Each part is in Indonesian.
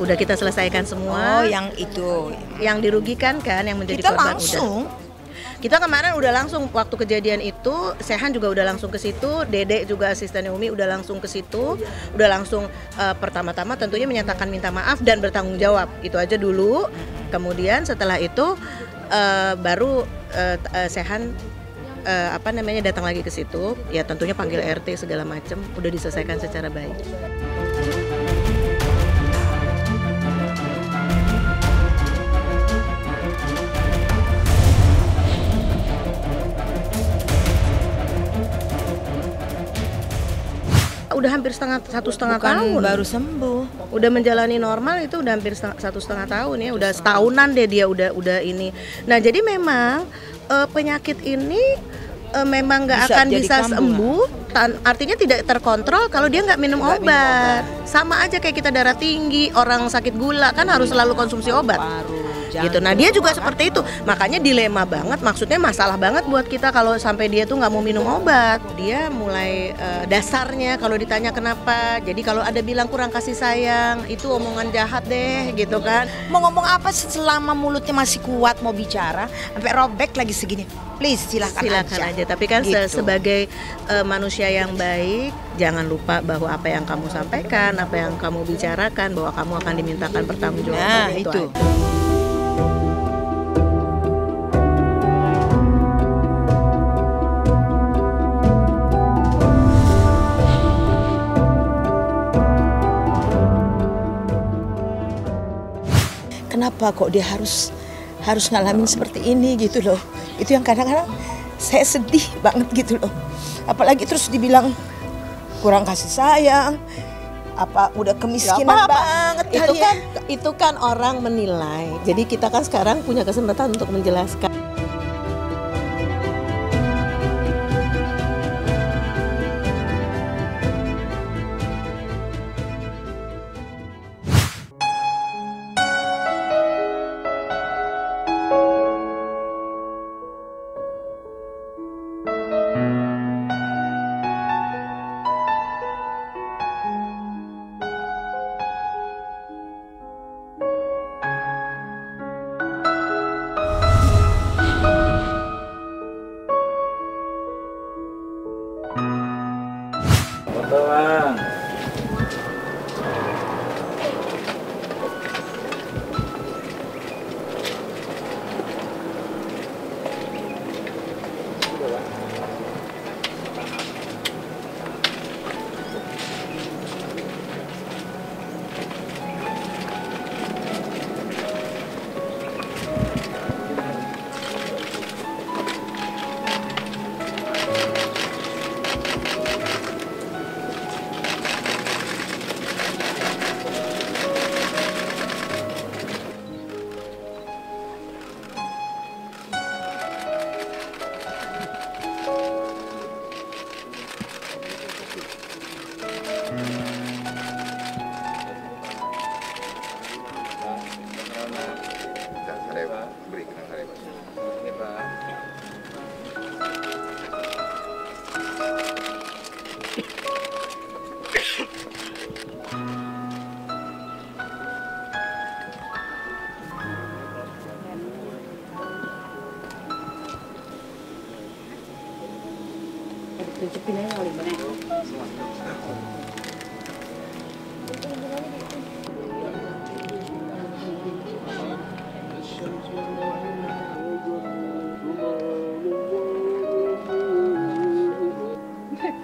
Udah kita selesaikan semua. Oh, yang itu. Yang dirugikan kan, yang menjadi kita korban langsung. udah. Kita kemarin udah langsung waktu kejadian itu, Sehan juga udah langsung ke situ, Dede juga asistennya Umi udah langsung ke situ, udah langsung pertama-tama tentunya menyatakan minta maaf dan bertanggung jawab. Itu aja dulu. Kemudian setelah itu baru Sehan datang lagi ke situ, ya tentunya panggil RT segala macam, udah diselesaikan secara baik. Udah hampir satu setengah tahun baru sembuh. Udah menjalani normal itu udah hampir satu setengah tahun ya, udah setahunan deh dia udah ini. Nah jadi memang penyakit ini memang nggak akan bisa sembuh, artinya tidak terkontrol kalau dia nggak minum obat. Sama aja kayak kita darah tinggi, orang sakit gula kan harus selalu konsumsi obat. Gitu. Nah dia juga seperti itu, makanya dilema banget, maksudnya masalah banget buat kita kalau sampai dia tuh nggak mau minum obat. Dia mulai dasarnya kalau ditanya kenapa, jadi kalau ada bilang kurang kasih sayang, itu omongan jahat deh gitu kan. Mau ngomong apa selama mulutnya masih kuat mau bicara, sampai robek lagi segini, please silakan aja. Tapi kan gitu. Sebagai manusia yang baik, jangan lupa bahwa apa yang kamu sampaikan, apa yang kamu bicarakan, bahwa kamu akan dimintakan pertanggungjawaban. Nah itu. Kenapa kok dia harus ngalamin seperti ini gitu loh. Itu yang kadang-kadang saya sedih banget gitu loh. Apalagi terus dibilang kurang kasih sayang, apa udah kemiskinan banget itu kan orang menilai. Jadi kita kan sekarang punya kesempatan untuk menjelaskan. Bang. Cicipin aja kali bener.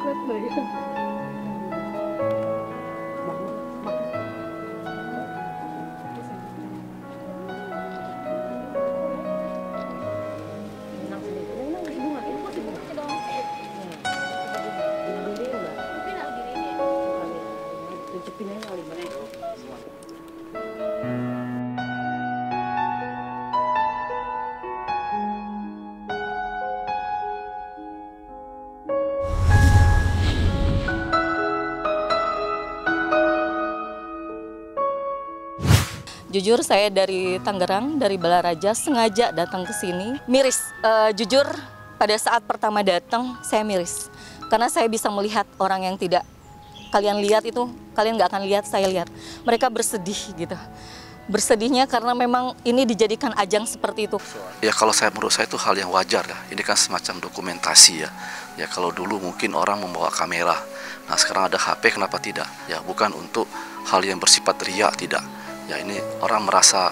Kuat banget. Cicipin aja kali bener. Jujur saya dari Tangerang, dari Balaraja, sengaja datang ke sini. Miris, jujur pada saat pertama datang saya miris. Karena saya bisa melihat orang yang tidak kalian lihat itu, kalian nggak akan lihat, saya lihat. Mereka bersedih gitu. Bersedihnya karena memang ini dijadikan ajang seperti itu. Ya kalau menurut saya itu hal yang wajar ya. Ini kan semacam dokumentasi ya. Ya kalau dulu mungkin orang membawa kamera. Nah sekarang ada HP, kenapa tidak? Ya bukan untuk hal yang bersifat riak, tidak. Ya ini orang merasa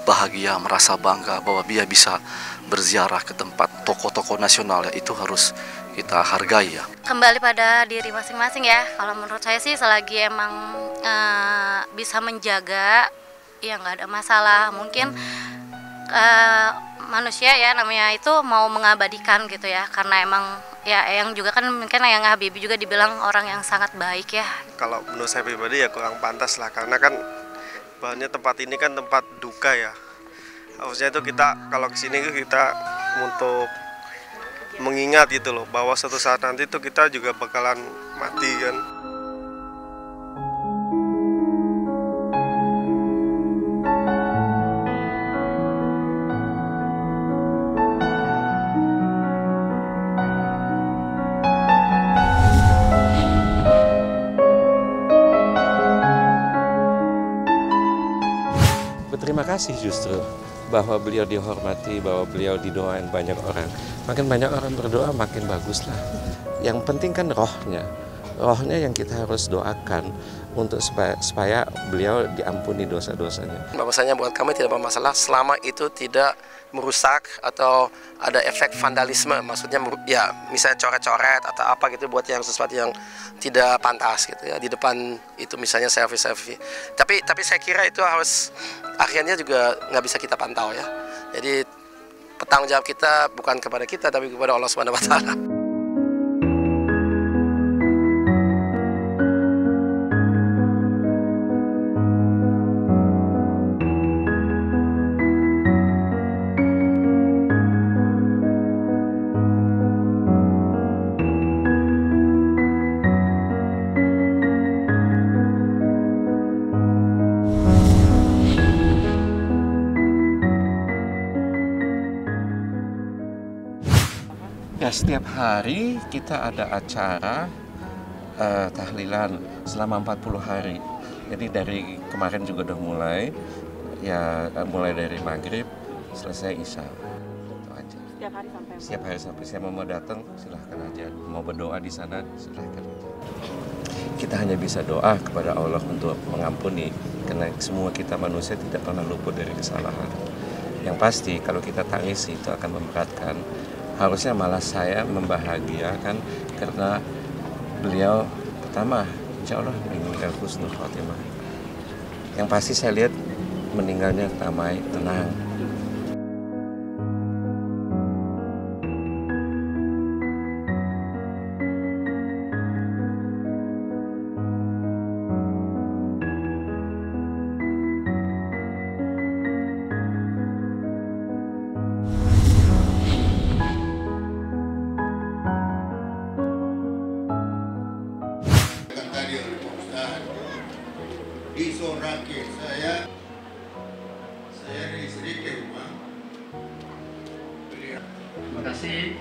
bahagia, merasa bangga bahwa dia bisa berziarah ke tempat tokoh-tokoh nasional ya, itu harus kita hargai ya. Kembali pada diri masing-masing ya. Kalau menurut saya sih selagi emang bisa menjaga, ya nggak ada masalah. Mungkin manusia ya namanya itu mau mengabadikan gitu ya, karena emang ya yang juga kan mungkin yang Habibie juga dibilang orang yang sangat baik ya. Kalau menurut saya pribadi ya kurang pantas lah, karena kan bahannya tempat ini kan tempat duka ya. Harusnya itu kita kalau kesini kita untuk mengingat gitu loh, bahwa suatu saat nanti itu kita juga bakalan mati kan. Berterima kasih justru bahwa beliau dihormati, bahwa beliau didoain banyak orang. Makin banyak orang berdoa makin bagus lah. Yang penting kan rohnya yang kita harus doakan untuk supaya beliau diampuni dosa-dosanya. Bahwasanya buat kami tidak bermasalah selama itu tidak merusak atau ada efek vandalisme, maksudnya ya misalnya coret-coret atau apa gitu, buat yang sesuatu yang tidak pantas gitu ya di depan itu, misalnya selfie. Tapi saya kira itu harus akhirnya juga nggak bisa kita pantau ya. Jadi tanggung jawab kita bukan kepada kita tapi kepada Allah Subhanahu wa Ta'ala. Ya, setiap hari kita ada acara tahlilan selama 40 hari. Jadi dari kemarin juga udah mulai, ya mulai dari maghrib selesai isya. Itu aja. Setiap hari sampai siapa mau datang silahkan aja. Mau berdoa di sana silahkan. Kita hanya bisa doa kepada Allah untuk mengampuni, karena semua kita manusia tidak pernah luput dari kesalahan. Yang pasti kalau kita tangis itu akan memberatkan. Harusnya malah saya membahagiakan karena beliau pertama insya Allah meninggal husnul khotimah. Yang pasti saya lihat meninggalnya damai, tenang. Disoraki saya dari sedikit rumah. Terima kasih.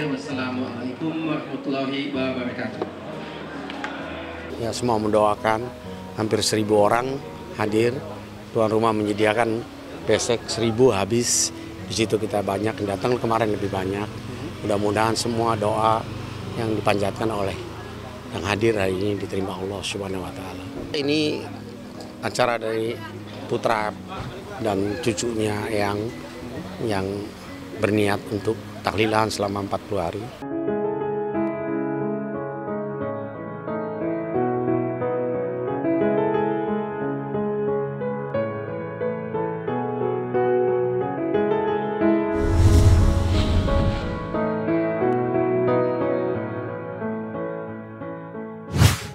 Wassalamualaikum warahmatullahi wabarakatuh. Ya, semua mendoakan, hampir 1.000 orang hadir. Tuan rumah menyediakan besek 1.000 habis. Di situ kita banyak yang datang, kemarin lebih banyak. Mudah-mudahan semua doa yang dipanjatkan oleh yang hadir hari ini diterima Allah Subhanahu wa Ta'ala. Ini acara dari putra dan cucunya yang berniat untuk tahlilan selama 40 hari.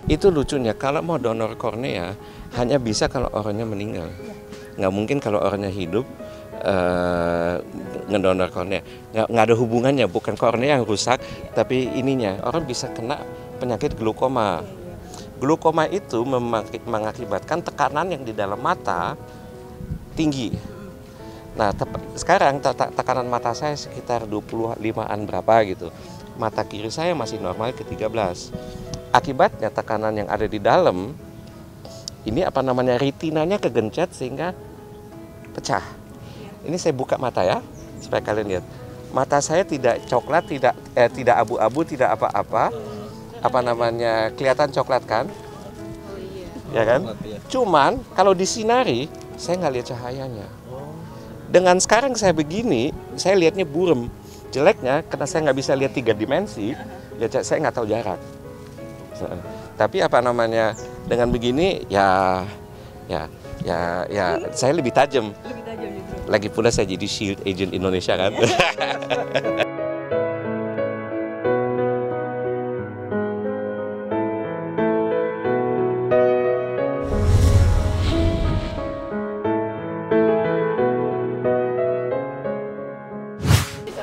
Itu lucunya, kalau mau donor kornea hanya bisa kalau orangnya meninggal. Nggak mungkin kalau orangnya hidup ngedonor kornea. Nggak ada hubungannya, bukan kornea yang rusak, tapi ininya. Orang bisa kena penyakit glaukoma. Glaukoma itu mengakibatkan tekanan yang di dalam mata tinggi. Nah, sekarang tekanan mata saya sekitar 25-an berapa gitu. Mata kiri saya masih normal ke 13. Akibatnya tekanan yang ada di dalam ini retinanya kegencet sehingga pecah. Ini saya buka mata ya supaya kalian lihat. Mata saya tidak coklat, tidak abu-abu, tidak apa-apa. Kelihatan coklat kan? Ya kan? Cuman kalau disinari saya nggak lihat cahayanya. Dengan sekarang saya begini, saya lihatnya burem. Jeleknya karena saya nggak bisa lihat 3 dimensi, ya saya nggak tahu jarak. Tapi dengan begini ya saya lebih tajam. Lagi pula saya jadi shield agent Indonesia kan.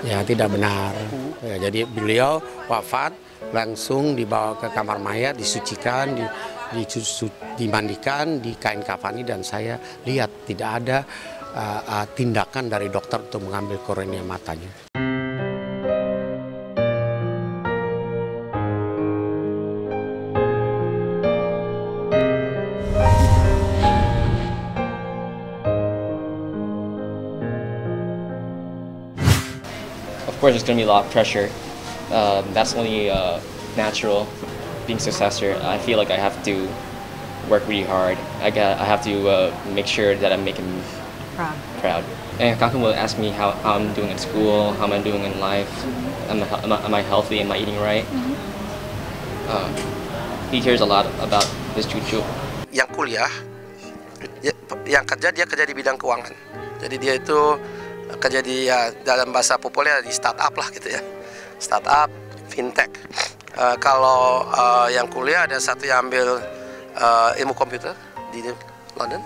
Ya tidak benar. Ya, jadi beliau wafat langsung dibawa ke kamar mayat, disucikan, dimandikan, di kain kafani, dan saya lihat tidak ada tindakan dari dokter untuk mengambil kornea matanya. Of course, there's going to be a lot of pressure. That's only natural. Being successor, I feel like I have to work really hard. I have to make sure that I'm making him proud. And Kakun will ask me how I'm doing in school, how am I doing in life, am I healthy, am I eating right? He cares a lot about his cucu. Yang kuliah, yang kerja dia kerja di bidang keuangan. Jadi dia itu kerja di dalam bahasa populer di startup lah gitu ya, startup, fintech. Kalau yang kuliah ada satu yang ambil ilmu komputer di London,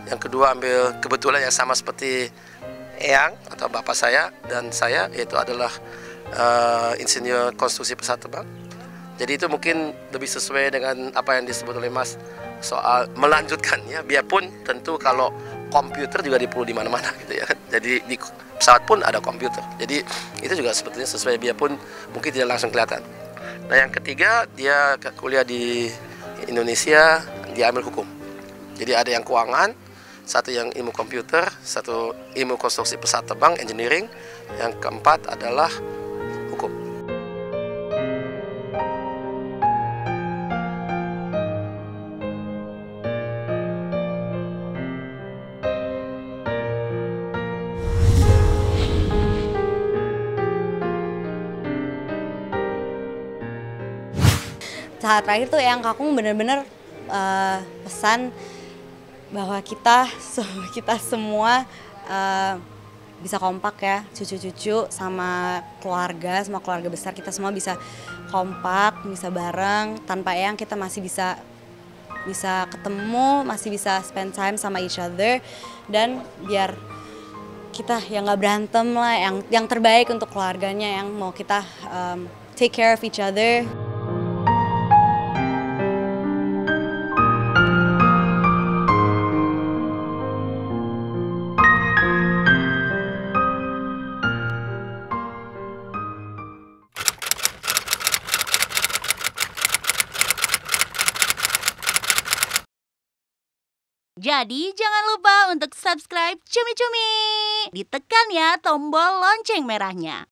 yang kedua ambil kebetulan yang sama seperti Eyang atau bapak saya dan saya, yaitu adalah insinyur konstruksi pesawat terbang. Jadi itu mungkin lebih sesuai dengan apa yang disebut oleh Mas soal melanjutkannya, biarpun tentu kalau komputer juga diperlu di mana-mana gitu ya. Jadi di pesawat pun ada komputer. Jadi itu juga sebetulnya sesuai, biarpun mungkin tidak langsung kelihatan. Nah yang ketiga, dia kuliah di Indonesia, dia ambil hukum. Jadi ada yang keuangan, satu yang ilmu komputer, satu ilmu konstruksi pesawat terbang, engineering. Yang keempat adalah hukum. Saat terakhir tuh yang Kakung bener-bener pesan bahwa kita semua bisa kompak ya, cucu-cucu sama keluarga besar kita semua bisa kompak, bisa bareng. Tanpa Eyang kita masih bisa ketemu, masih bisa spend time sama each other, dan biar kita yang nggak berantem lah, yang terbaik untuk keluarganya, yang mau kita take care of each other. Jadi jangan lupa untuk subscribe Cumi Cumi. Ditekan ya tombol lonceng merahnya.